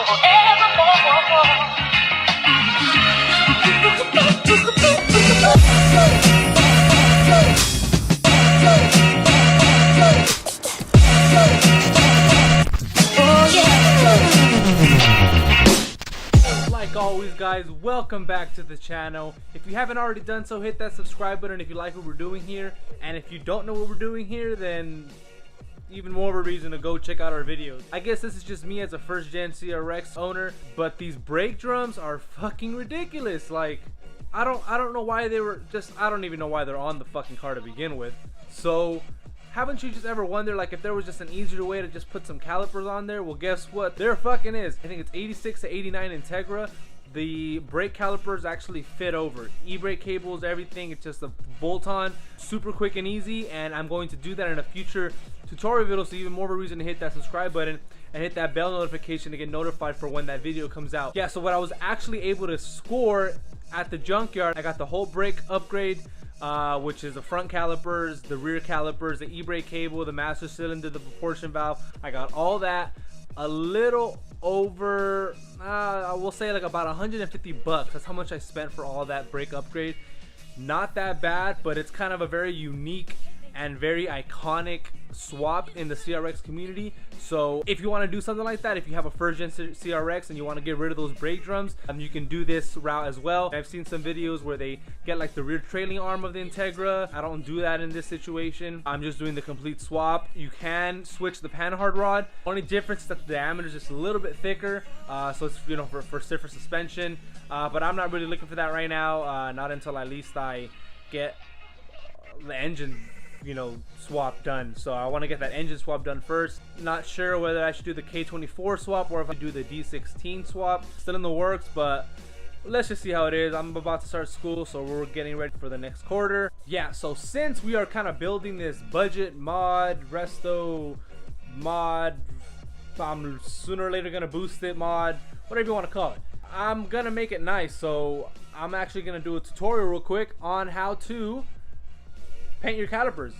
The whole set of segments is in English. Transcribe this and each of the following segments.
Like always, guys, welcome back to the channel. If you haven't already done so, hit that subscribe button if you like what we're doing here, and if you don't know what we're doing here, then even more of a reason to go check out our videos. I guess this is just me as a first gen CRX owner, but these brake drums are fucking ridiculous. Like, I don't know why they were just, I don't even know why they're on the fucking car to begin with. So haven't you just ever wondered, like, if there was just an easier way to just put some calipers on there? Well, guess what? There fucking is. I think it's 86 to 89 Integra. The brake calipers actually fit over. E-brake cables, everything. It's just a bolt-on, super quick and easy. And I'm going to do that in a future tutorial video, so even more of a reason to hit that subscribe button and hit that bell notification to get notified for when that video comes out. Yeah, so what I was actually able to score at the junkyard, I got the whole brake upgrade, which is the front calipers, the rear calipers, the e-brake cable, the master cylinder, the proportion valve. I got all that. A little over, I will say like about 150 bucks. That's how much I spent for all that brake upgrade. Not that bad, but it's kind of a very unique and very iconic swap in the CRX community. So if you want to do something like that, if you have a first gen CRX and you want to get rid of those brake drums, you can do this route as well. I've seen some videos where they get like the rear trailing arm of the Integra. I don't do that in this situation. I'm just doing the complete swap. You can switch the panhard rod. Only difference is that the diameter is just a little bit thicker, so it's, you know, for stiffer suspension. But I'm not really looking for that right now. Not until at least I get the engine, you know, swap done. So I want to get that engine swap done first. Not sure whether I should do the K24 swap or if I do the D16 swap. Still in the works, but let's just see how it is. I'm about to start school, so we're getting ready for the next quarter. Yeah, so since we are kind of building this budget mod, resto mod, I'm sooner or later gonna boost it mod, whatever you want to call it, I'm gonna make it nice. So I'm actually gonna do a tutorial real quick on how to paint your calipers.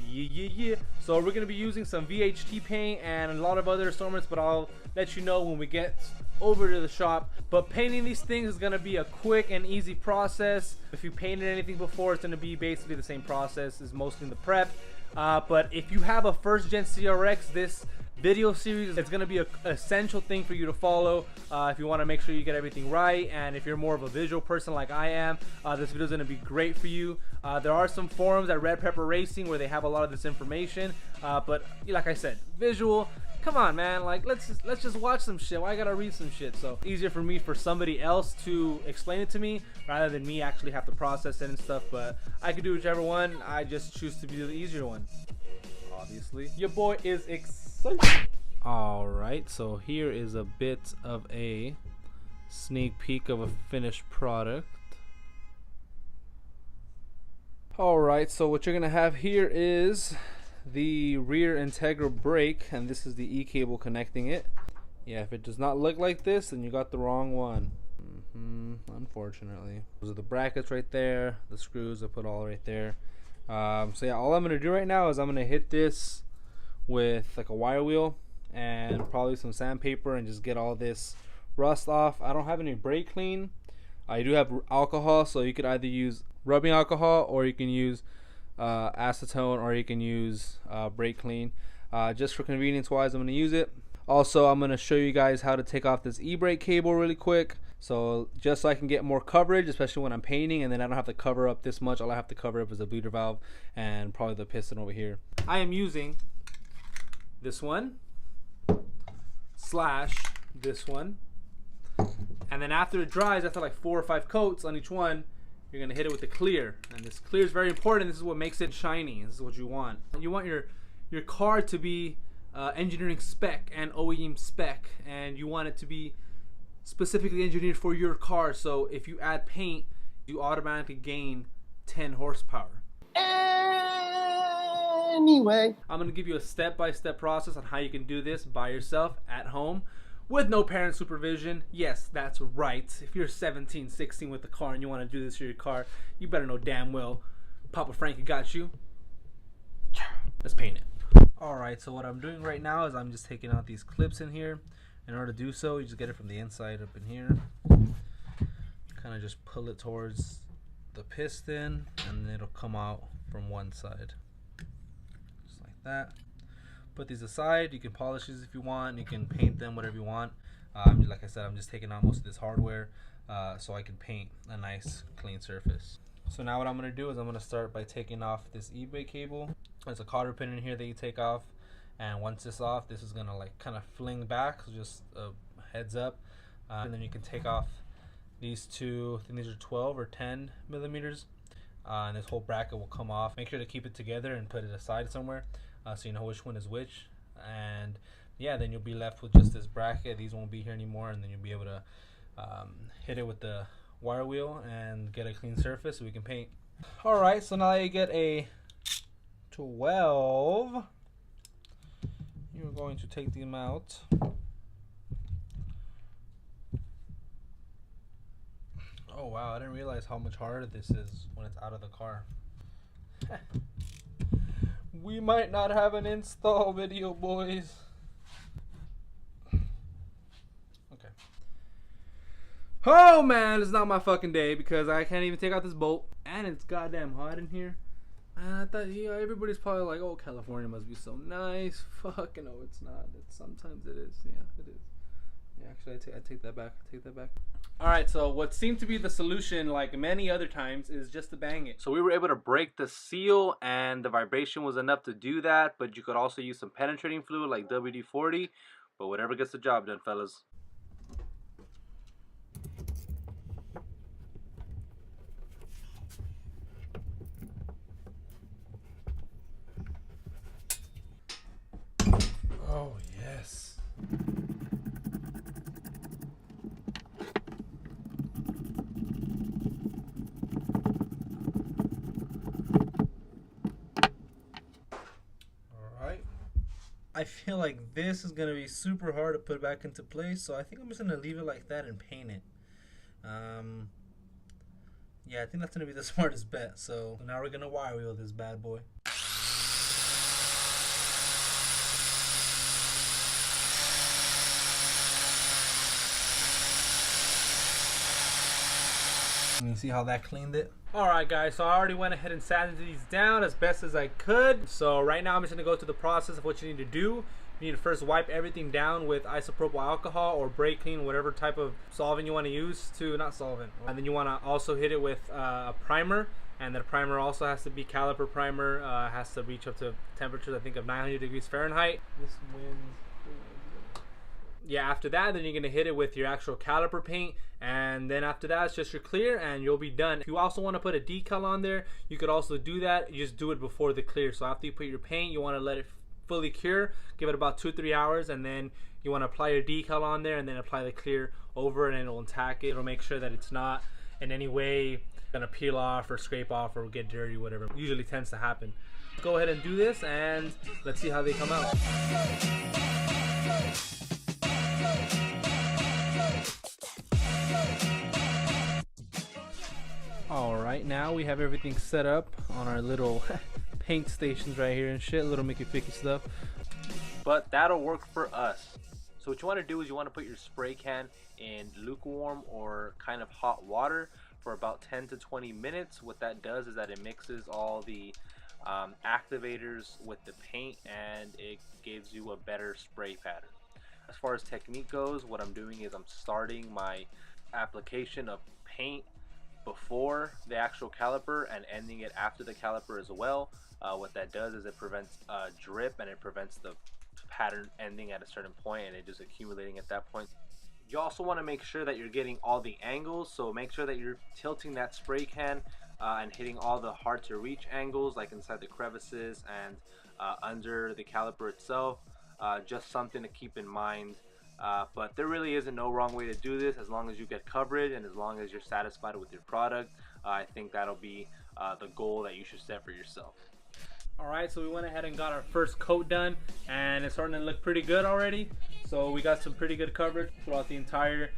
Yeah. So we're going to be using some VHT paint and a lot of other assortments, but I'll let you know when we get over to the shop. But painting these things is going to be a quick and easy process. If you painted anything before, it's going to be basically the same process as mostly in the prep. But if you have a first gen CRX, this video series is going to be an essential thing for you to follow if you want to make sure you get everything right. And if you're more of a visual person like I am, this video is going to be great for you. There are some forums at Red Pepper Racing where they have a lot of this information, but like I said, visual, come on man, like let's just watch some shit. Why I gotta read some shit? So easier for me for somebody else to explain it to me rather than me actually have to process it and stuff. But I could do whichever one. I just choose to be the easier one, obviously. Your boy is excited. Alright, so here is a bit of a sneak peek of a finished product. Alright, so what you're gonna have here is the rear Integra brake, and this is the E-cable connecting it. Yeah, if it does not look like this, then you got the wrong one. Unfortunately. Those are the brackets right there, the screws I put all right there. So yeah, all I'm gonna do right now is I'm gonna hit this with like a wire wheel and probably some sandpaper and just get all this rust off. I don't have any brake clean. I do have alcohol, so you could either use rubbing alcohol or you can use acetone, or you can use brake clean. Just for convenience wise, I'm going to use it. Also, I'm going to show you guys how to take off this e-brake cable really quick, so just so I can get more coverage, especially when I'm painting, and then I don't have to cover up this much. All I have to cover up is the bleeder valve and probably the piston over here. I am using this one / this one, and then after it dries, after like 4 or 5 coats on each one, you're gonna hit it with the clear. And this clear is very important. This is what makes it shiny. This is what you want. You want your car to be engineering spec and OEM spec, and you want it to be specifically engineered for your car. So if you add paint, you automatically gain 10 horsepower. Anyway, I'm gonna give you a step-by-step process on how you can do this by yourself at home with no parent supervision. Yes, that's right. If you're 17, 16 with the car and you want to do this to your car, you better know damn well Papa Frankie got you. Let's paint it. Alright, so what I'm doing right now is I'm just taking out these clips in here. In order to do so, you just get it from the inside up in here. Kind of just pull it towards the piston, and then it'll come out from one side, just like that. Put these aside. You can polish these if you want. You can paint them, whatever you want. Like I said, I'm just taking out most of this hardware so I can paint a nice clean surface. So now what I'm going to do is I'm going to start by taking off this eBay cable. There's a cotter pin in here that you take off, and once it's off, this is going to like kind of fling back, so just a heads up. And then you can take off these two, I think these are 12 or 10 millimeters, and this whole bracket will come off. Make sure to keep it together and put it aside somewhere so you know which one is which. And yeah, then you'll be left with just this bracket. These won't be here anymore, and then you'll be able to hit it with the wire wheel and get a clean surface so we can paint. Alright, so now that you get a 12, you're going to take them out. Oh wow, I didn't realize how much harder this is when it's out of the car. We might not have an install video, boys. Okay. Oh man, it's not my fucking day because I can't even take out this bolt, and it's goddamn hot in here. I thought, you know, everybody's probably like, oh, California must be so nice. Fuck, no, it's not. Sometimes it is. Yeah, it is. Yeah, actually, I take that back. I take that back. All right, so what seemed to be the solution, like many other times, is just to bang it. So we were able to break the seal, and the vibration was enough to do that, but you could also use some penetrating fluid like WD-40, but whatever gets the job done, fellas. Oh, yes. I feel like this is going to be super hard to put back into place, so I think I'm just going to leave it like that and paint it. Yeah, I think that's going to be the smartest bet. So now we're going to wire wheel this bad boy. You see how that cleaned it? Alright guys, so I already went ahead and sanded these down as best as I could. So right now I'm just going to go through the process of what you need to do. You need to first wipe everything down with isopropyl alcohol or brake clean, whatever type of solvent you want to use to, not solvent. And then you want to also hit it with a primer. And that primer also has to be caliper primer. Has to reach up to temperatures, I think, of 900 degrees Fahrenheit. This wind's... Yeah, after that, then you're going to hit it with your actual caliper paint, and then after that, it's just your clear, and you'll be done. If you also want to put a decal on there, you could also do that. You just do it before the clear. So after you put your paint, you want to let it fully cure, give it about 2-3 hours, and then you want to apply your decal on there, and then apply the clear over, and it'll intact it. It'll make sure that it's not in any way going to peel off or scrape off or get dirty, whatever. It usually tends to happen. Go ahead and do this, and let's see how they come out. Alright, now we have everything set up on our little paint stations right here and shit, little Mickey Ficky stuff. But that'll work for us. So what you want to do is you want to put your spray can in lukewarm or kind of hot water for about 10 to 20 minutes. What that does is that it mixes all the activators with the paint, and it gives you a better spray pattern. As far as technique goes, what I'm doing is I'm starting my application of paint before the actual caliper and ending it after the caliper as well. What that does is it prevents drip, and it prevents the pattern ending at a certain point and it just accumulating at that point. You also want to make sure that you're getting all the angles, so make sure that you're tilting that spray can and hitting all the hard to reach angles, like inside the crevices and under the caliper itself. Just something to keep in mind. But there really isn't no wrong way to do this as long as you get coverage and as long as you're satisfied with your product. I think that'll be the goal that you should set for yourself. Alright, so we went ahead and got our first coat done, and it's starting to look pretty good already. So we got some pretty good coverage throughout the entire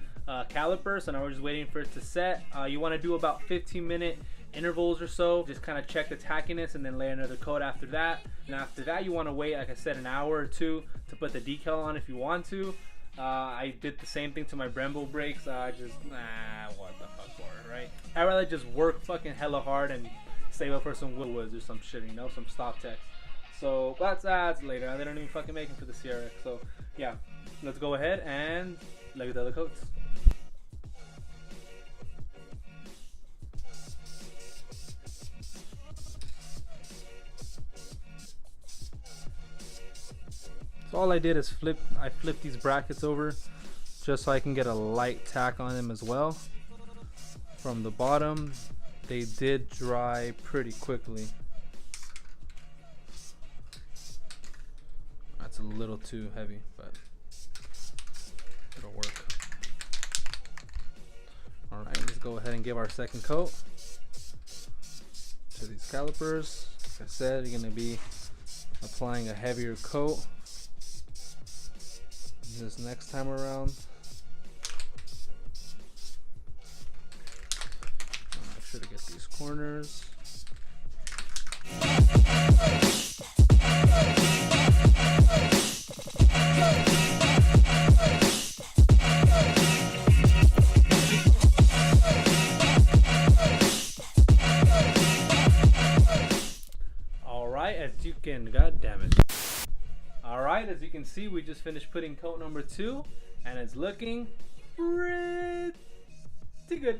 caliper, so now we're just waiting for it to set. You want to do about 15-minute intervals or so, just kind of check the tackiness and then lay another coat after that. And after that, you want to wait, like I said, an hour or two to put the decal on if you want to. I did the same thing to my Brembo brakes. I just, what the fuck for it, right? I'd rather just work fucking hella hard and save up for some Woodwoods or some shit, you know, some stop techs. So that's later. They don't even fucking make them for the CRX. So yeah, let's go ahead and look at the other coats. So all I did is I flipped these brackets over just so I can get a light tack on them as well. From the bottom, they did dry pretty quickly. That's a little too heavy, but it'll work. All right, let's go ahead and give our second coat to these calipers. Like I said, you're gonna be applying a heavier coat this next time around. Make sure to get these corners. Alright, as you can, god damn it. Alright, as you can see, we just finished putting coat number 2, and it's looking pretty good.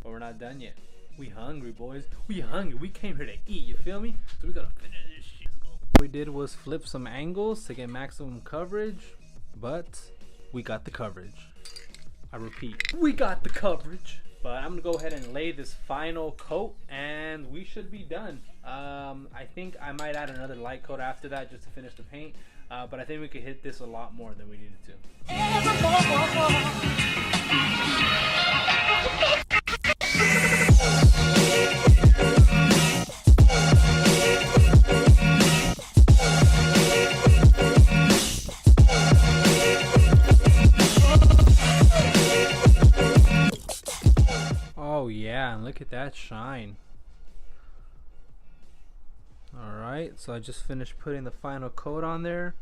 But we're not done yet. We hungry, boys. We hungry. We came here to eat, you feel me? So we gotta finish this shit. What we did was flip some angles to get maximum coverage, but we got the coverage. I repeat, we got the coverage. But I'm gonna go ahead and lay this final coat and we should be done. I think I might add another light coat after that just to finish the paint. But I think we could hit this a lot more than we needed to. Oh yeah, and look at that shine. Alright, so I just finished putting the final coat on there,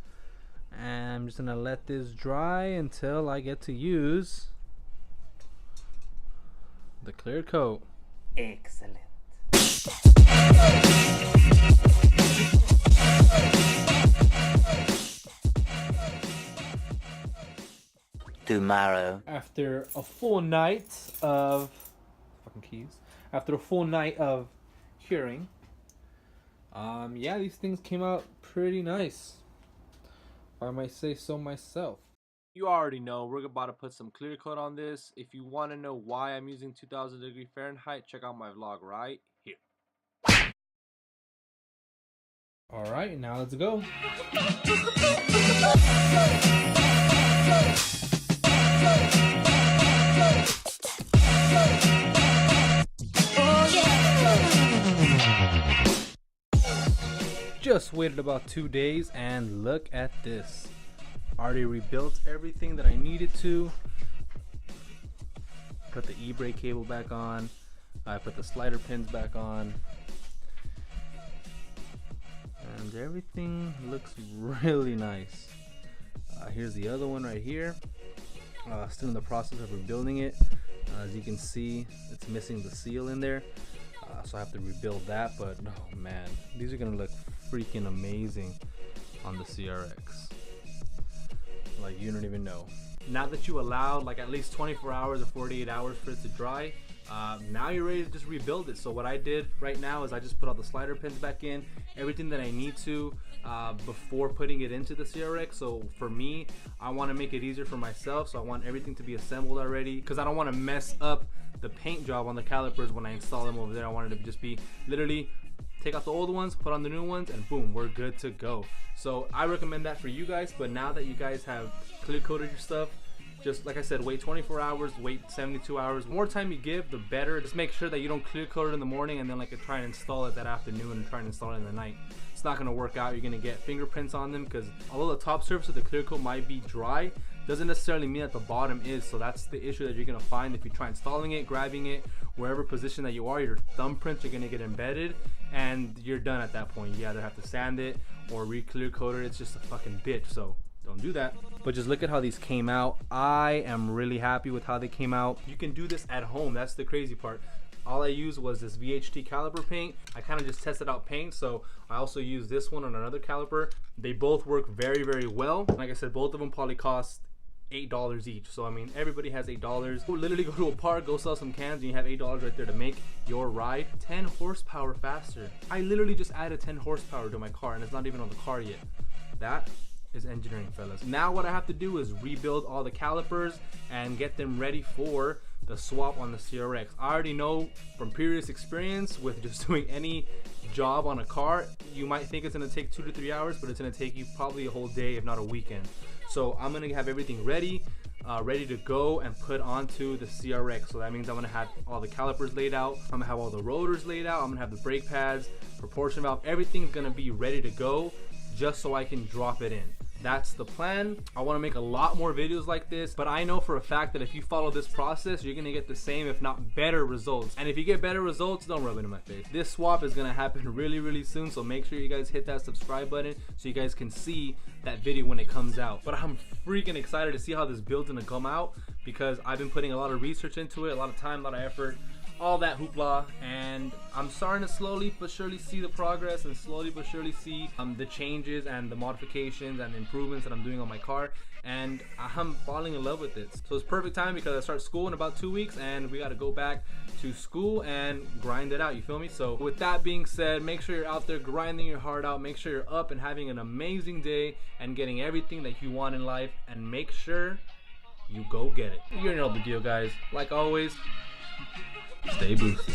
and I'm just gonna let this dry until I get to use the clear coat. Excellent. Tomorrow. After a full night of after a full night of curing, yeah, these things came out pretty nice, if I might say so myself. You already know we're about to put some clear coat on this. If you want to know why I'm using 2000 degree Fahrenheit, check out my vlog right here. Alright, now let's go. Just waited about 2 days and look at this. Already rebuilt everything that I needed to. Put the e-brake cable back on. I put the slider pins back on. And everything looks really nice. Here's the other one right here. Still in the process of rebuilding it. As you can see, it's missing the seal in there. So I have to rebuild that, but oh man, these are gonna look freaking amazing on the CRX. Like, you don't even know. Now that you allowed like at least 24 hours or 48 hours for it to dry, now you're ready to just rebuild it. So what I did right now is I just put all the slider pins back in, everything that I need to before putting it into the CRX. So for me, I want to make it easier for myself, so I want everything to be assembled already, because I don't want to mess up the paint job on the calipers when I install them over there. I wanted to just be literally take out the old ones, put on the new ones, and boom, we're good to go. So I recommend that for you guys. But now that you guys have clear coated your stuff, just like I said, wait 24 hours, wait 72 hours. The more time you give, the better. Just make sure that you don't clear coat it in the morning and then like try and install it that afternoon and try and install it in the night. It's not gonna work out. You're gonna get fingerprints on them, because although the top surface of the clear coat might be dry, doesn't necessarily mean that the bottom is. So that's the issue that you're gonna find if you try installing it, grabbing it, wherever position that you are, your thumbprints are gonna get embedded and you're done at that point. You either have to sand it or re-clear coat it. It's just a fucking bitch. So Don't do that. But just look at how these came out. I am really happy with how they came out. You can do this at home. That's the crazy part. All I used was this VHT caliper paint. I kind of just tested out paint, so I also used this one on another caliper. They both work very, very well. Like I said, both of them probably cost $8 each. So I mean, everybody has $8. Literally go to a park, go sell some cans, and you have $8 right there to make your ride 10 horsepower faster. I literally just added 10 horsepower to my car, and it's not even on the car yet. That is engineering, fellas. Now what I have to do is rebuild all the calipers and get them ready for the swap on the CRX. I already know from previous experience with just doing any job on a car, you might think it's gonna take 2 to 3 hours, but it's gonna take you probably a whole day, if not a weekend. So I'm gonna have everything ready to go and put onto the CRX. So that means I'm gonna have all the calipers laid out, I'm gonna have all the rotors laid out, I'm gonna have the brake pads, proportion valve, everything's gonna be ready to go just so I can drop it in. That's the plan. I want to make a lot more videos like this, but I know for a fact that if you follow this process, you're gonna get the same, if not better results. And if you get better results, don't rub it in my face. This swap is gonna happen really, really soon, so make sure you guys hit that subscribe button so you guys can see that video when it comes out. But I'm freaking excited to see how this build's gonna come out, because I've been putting a lot of research into it, a lot of time, a lot of effort, all that hoopla, and I'm starting to slowly but surely see the progress and slowly but surely see the changes and the modifications and improvements that I'm doing on my car, and I'm falling in love with it. So it's perfect time because I start school in about 2 weeks and we got to go back to school and grind it out, you feel me? So with that being said, make sure you're out there grinding your heart out, make sure you're up and having an amazing day and getting everything that you want in life, and make sure you go get it. You know the deal, guys. Like always, stay boosted.